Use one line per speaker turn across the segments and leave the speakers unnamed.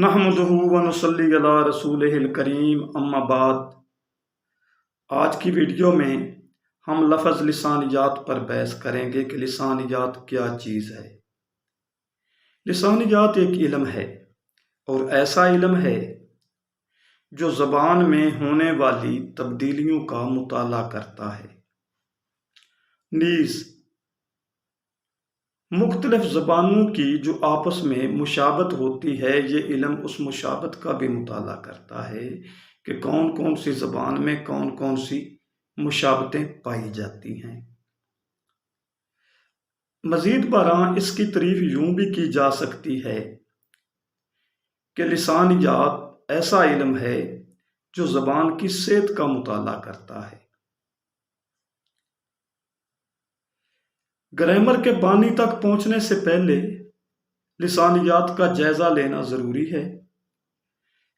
نحمدہ ونصلی علی رسولہ الکریم، اما بعد۔ آج کی ویڈیو میں ہم لفظ لسانیات پر بحث کریں گے کہ لسانیات کیا چیز ہے۔ لسانیات ایک علم ہے اور ایسا علم ہے جو زبان میں ہونے والی تبدیلیوں کا مطالعہ کرتا ہے۔ نیز مختلف زبانوں کی جو آپس میں مشابہت ہوتی ہے، یہ علم اس مشابہت کا بھی مطالعہ کرتا ہے کہ کون کون سی زبان میں کون کون سی مشابہتیں پائی جاتی ہیں۔ مزید برآں اس کی تعریف یوں بھی کی جا سکتی ہے کہ لسانیات ایسا علم ہے جو زبان کی صحت کا مطالعہ کرتا ہے۔ گرامر کے بانی تک پہنچنے سے پہلے لسانیات کا جائزہ لینا ضروری ہے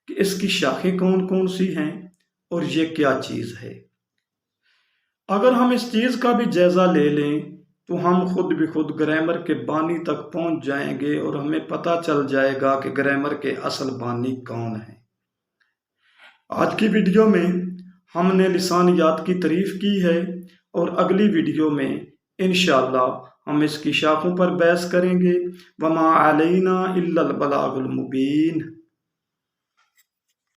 کہ اس کی شاخیں کون کون سی ہیں اور یہ کیا چیز ہے۔ اگر ہم اس چیز کا بھی جائزہ لے لیں تو ہم خود بخود گرامر کے بانی تک پہنچ جائیں گے اور ہمیں پتہ چل جائے گا کہ گرامر کے اصل بانی کون ہیں۔ آج کی ویڈیو میں ہم نے لسانیات کی تعریف کی ہے اور اگلی ویڈیو میں انشاءاللہ ہم اس کی شاخوں پر بحث کریں گے۔ وما علینا الا البلاغ المبین۔